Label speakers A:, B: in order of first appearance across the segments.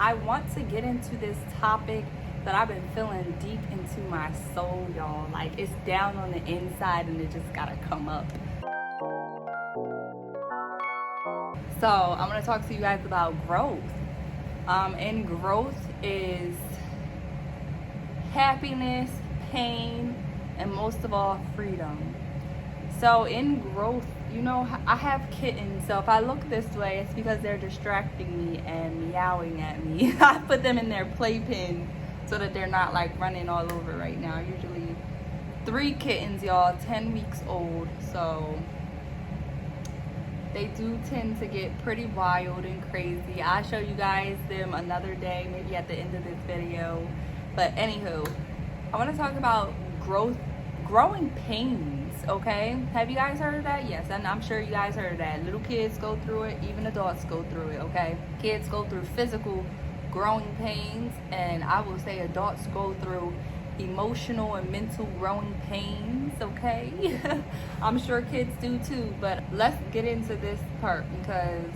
A: I want to get into this topic that I've been feeling deep into my soul, y'all. Like, it's down on the inside and it just gotta come up. So I'm gonna talk to you guys about growth. And growth is happiness, pain, and most of all, freedom. So in growth, you know, I have kittens, so if I look this way, it's because they're distracting me and meowing at me. I put them in their playpen so that they're not like running all over right now. Usually 3 kittens, y'all, 10 weeks old, so they do tend to get pretty wild and crazy. I'll show you guys them another day, maybe at the end of this video. But anywho, I want to talk about growing pains. Okay, have you guys heard of that? Yes, and I'm sure you guys heard of that. Little kids go through it, even adults go through it. Okay, kids go through physical growing pains, and I will say adults go through emotional and mental growing pains. Okay, I'm sure kids do too, but let's get into this part because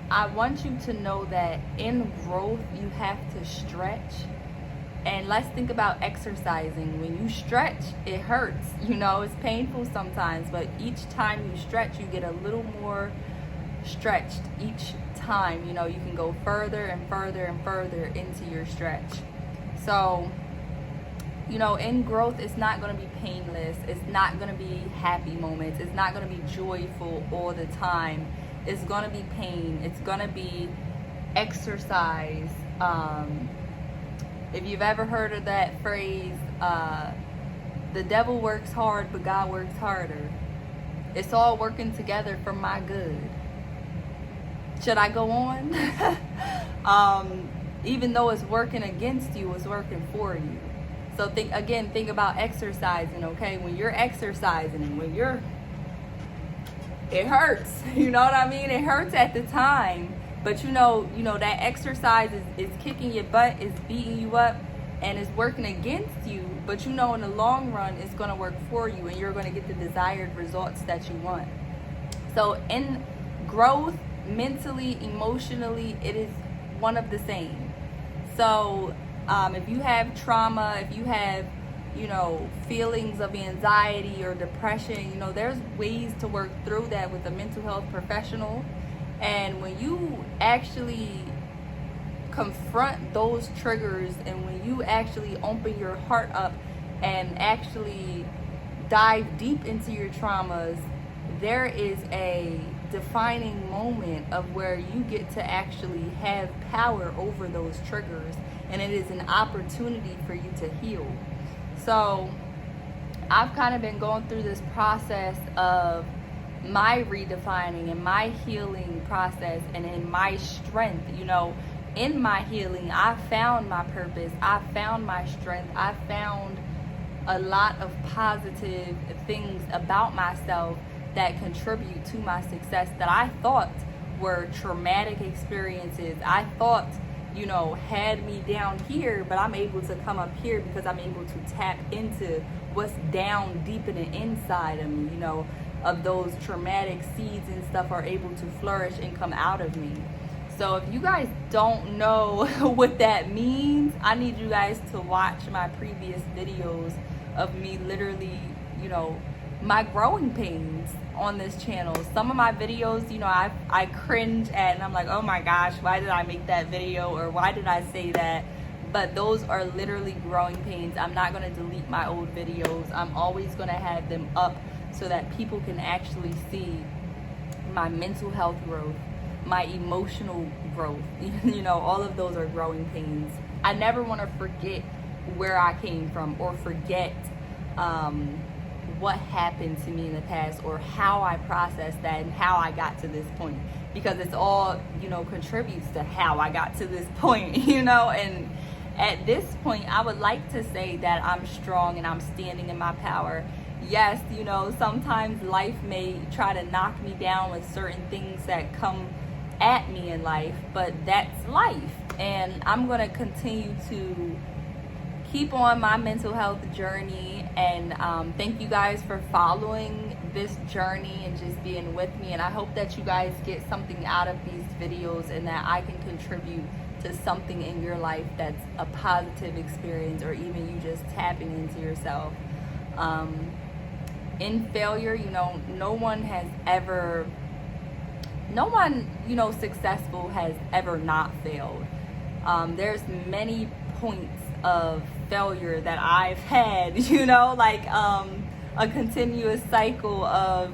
A: I want you to know that in growth you have to stretch. And let's think about exercising. When you stretch, it hurts. You know, it's painful sometimes, but each time you stretch, you get a little more stretched each time. You know, you can go further and further and further into your stretch. So, you know, in growth, it's not going to be painless. It's not going to be happy moments. It's not going to be joyful all the time. It's going to be pain. It's going to be exercise. If you've ever heard of that phrase, the devil works hard, but God works harder. It's all working together for my good. Should I go on? Even though it's working against you, it's working for you. So think about exercising, okay? When you're exercising, it hurts. You know what I mean? It hurts at the time. But you know that exercise is kicking your butt, is beating you up, and is working against you. But you know in the long run, it's going to work for you, and you're going to get the desired results that you want. So in growth, mentally, emotionally, it is one of the same. So if you have trauma, if you have, you know, feelings of anxiety or depression, you know, there's ways to work through that with a mental health professional. And when you actually confront those triggers and when you actually open your heart up and actually dive deep into your traumas, there is a defining moment of where you get to actually have power over those triggers, and it is an opportunity for you to heal. So I've kind of been going through this process of my redefining and my healing process, and in my strength. You know, in my healing, I found my purpose, I found my strength, I found a lot of positive things about myself that contribute to my success that I thought were traumatic experiences. I thought, you know, had me down here, but I'm able to come up here because I'm able to tap into what's down deep in the inside of me. You know, of those traumatic seeds and stuff are able to flourish and come out of me. So if you guys don't know what that means, I need you guys to watch my previous videos of me literally, you know, my growing pains on this channel. Some of my videos, you know, I cringe at, and I'm like, oh my gosh, why did I make that video, or why did I say that? But those are literally growing pains. I'm not going to delete my old videos. I'm always going to have them up so that people can actually see my mental health growth, my emotional growth. You know, all of those are growing pains. I never want to forget where I came from, or forget what happened to me in the past, or how I processed that and how I got to this point, because it's all, you know, contributes to how I got to this point, you know. And at this point, I would like to say that I'm strong and I'm standing in my power. Yes, you know, sometimes life may try to knock me down with certain things that come at me in life, but that's life. And I'm going to continue to keep on my mental health journey. And thank you guys for following this journey and just being with me. And I hope that you guys get something out of these videos and that I can contribute to something in your life that's a positive experience, or even you just tapping into yourself. In failure, no one, successful has ever not failed. There's many points of failure that I've had, like a continuous cycle of,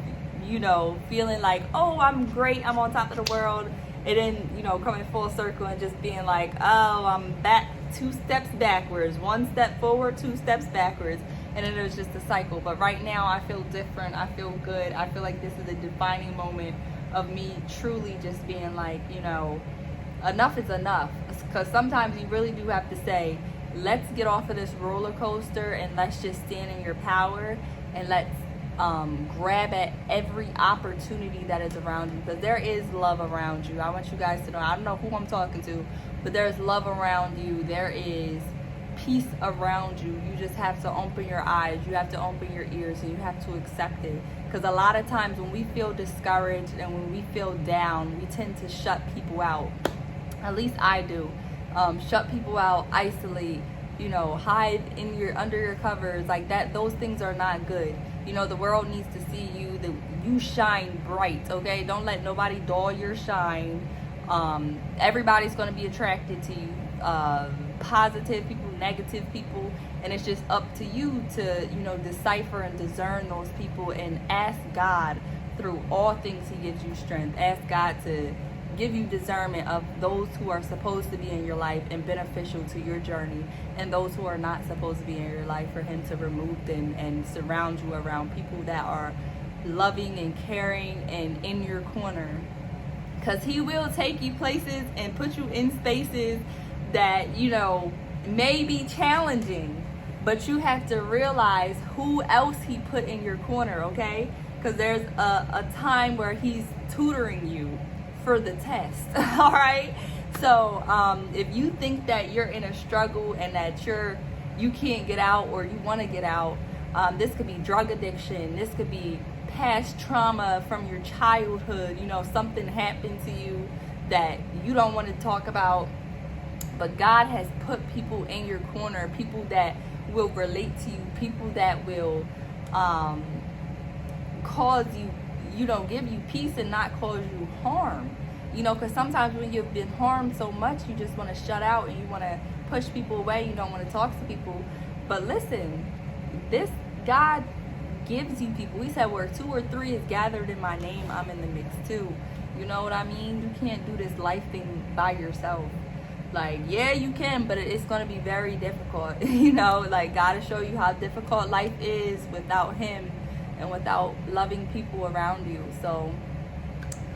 A: feeling like, oh, I'm great, I'm on top of the world, and then, coming full circle and just being like, oh, I'm back 2 steps backwards, 1 step forward, 2 steps backwards, and then it was just a cycle. But right now I feel different, I feel good, I feel like this is a defining moment of me truly just being like, enough is enough. Because sometimes you really do have to say, let's get off of this roller coaster and let's just stand in your power, and let's grab at every opportunity that is around you, because there is love around you. I want you guys to know, I don't know who I'm talking to, but there's love around you. There is peace around you. You just have to open your eyes, you have to open your ears, and you have to accept it. Because a lot of times when we feel discouraged and when we feel down, we tend to shut people out. At least I do. Shut people out, isolate, hide under your covers, like that. Those things are not good. The world needs to see you shine bright, okay? Don't let nobody dull your shine. Everybody's going to be attracted to you. Positive people, negative people, and it's just up to you to, decipher and discern those people, and ask God through all things. He gives you strength. Ask God to give you discernment of those who are supposed to be in your life and beneficial to your journey, and those who are not supposed to be in your life, for him to remove them and surround you around people that are loving and caring and in your corner. Because he will take you places and put you in spaces that, may be challenging, but you have to realize who else he put in your corner, okay? Because there's a time where he's tutoring you for the test. All right, so if you think that you're in a struggle and that you can't get out, or you want to get out, this could be drug addiction, this could be past trauma from your childhood, something happened to you that you don't want to talk about, but God has put people in your corner, people that will relate to you, people that will cause you, give you peace and not cause you harm. Because sometimes when you've been harmed so much, you just want to shut out and you want to push people away. You don't want to talk to people. But listen, this God gives you people. He said, where 2 or 3 is gathered in my name, I'm in the mix too. You know what I mean? You can't do this life thing by yourself. Like, yeah, you can, but it's going to be very difficult. Like, God will show you how difficult life is without him and without loving people around you. So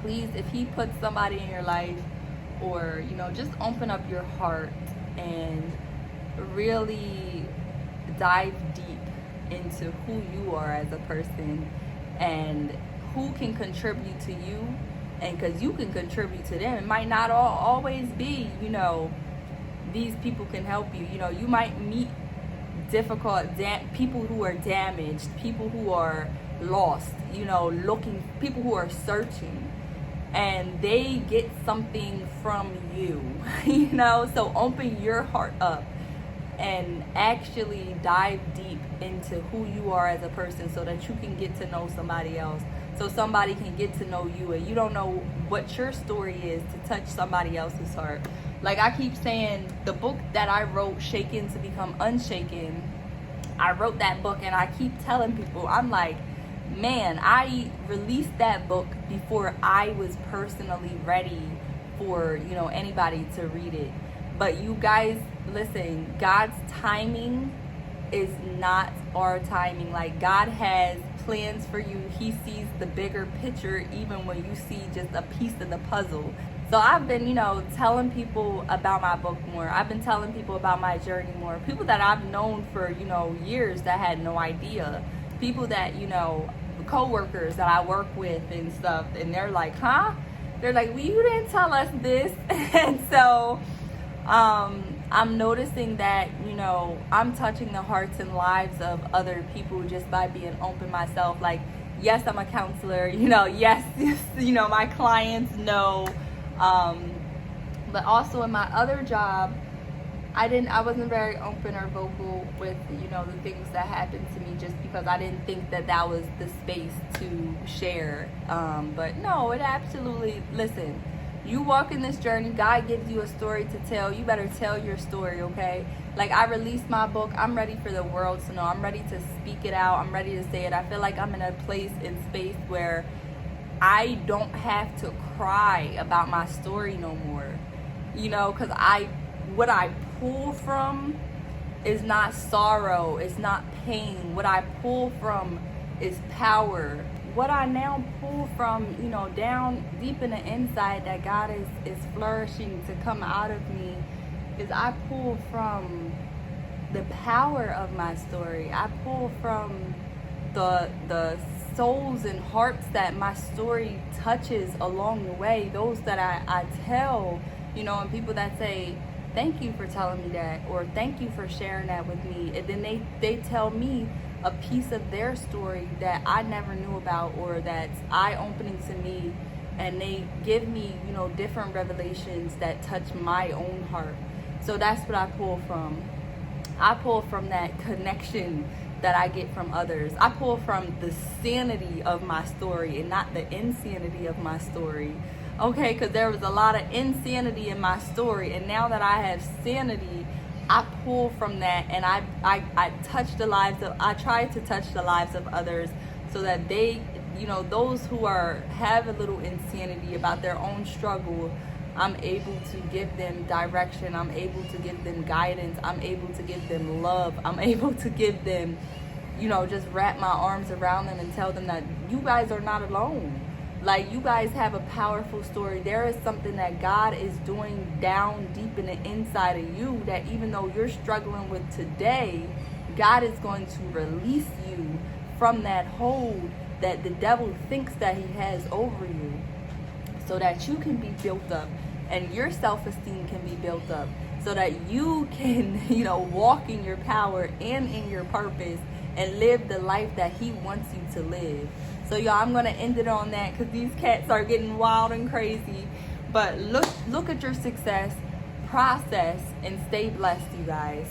A: please, if he puts somebody in your life, or just open up your heart and really dive deep into who you are as a person and who can contribute to you, and because you can contribute to them. It might not always be, these people can help you. You might meet difficult people who are damaged, people who are lost, looking, people who are searching, and they get something from you. So open your heart up and actually dive deep into who you are as a person, so that you can get to know somebody else, so somebody can get to know you, and you don't know what your story is to touch somebody else's heart. Like I keep saying, the book that I wrote, Shaken to Become Unshaken, I wrote that book, and I keep telling people, I'm like, man, I released that book before I was personally ready for, anybody to read it. But you guys, listen, God's timing is not our timing. Like, God has plans for you. He sees the bigger picture, even when you see just a piece of the puzzle. So I've been, telling people about my book more. I've been telling people about my journey more. People that I've known for, years that had no idea. People that, co-workers that I work with and stuff. And they're like, huh? They're like, well, you didn't tell us this. And so I'm noticing that, I'm touching the hearts and lives of other people just by being open myself. Like, yes, I'm a counselor, yes, my clients know But also in my other job, I wasn't very open or vocal with, you know, the things that happened to me, just because I didn't think that that was the space to share. But no, it absolutely, listen, you walk in this journey, God gives you a story to tell. You better tell your story, okay? Like, I released my book. I'm ready for the world to know. I'm ready to speak it out. I'm ready to say it. I feel like I'm in a place in space where I don't have to cry about my story no more. You know, because what I pull from is not sorrow, it's not pain. What I pull from is power. What I now pull from, you know, down deep in the inside that God is flourishing to come out of me, is I pull from the power of my story. I pull from the souls and hearts that my story touches along the way, those that I tell, you know, and people that say, thank you for telling me that, or thank you for sharing that with me. And then they tell me a piece of their story that I never knew about, or that's eye-opening to me, and they give me, you know, different revelations that touch my own heart. So that's what I pull from. I pull from that connection that I get from others. I pull from the sanity of my story and not the insanity of my story. Okay, because there was a lot of insanity in my story, and now that I have sanity, I pull from that, and I touch the lives of, I try to touch the lives of others, so that they, you know, those who have a little insanity about their own struggle, I'm able to give them direction, I'm able to give them guidance, I'm able to give them love, I'm able to give them, you know, just wrap my arms around them and tell them that you guys are not alone. Like, you guys have a powerful story. There is something that God is doing down deep in the inside of you, that even though you're struggling with today, God is going to release you from that hold that the devil thinks that he has over you, so that you can be built up and your self-esteem can be built up, so that you can, you know, walk in your power and in your purpose and live the life that he wants you to live. So y'all, I'm gonna end it on that, because these cats are getting wild and crazy. But look at your success, process, and stay blessed, you guys.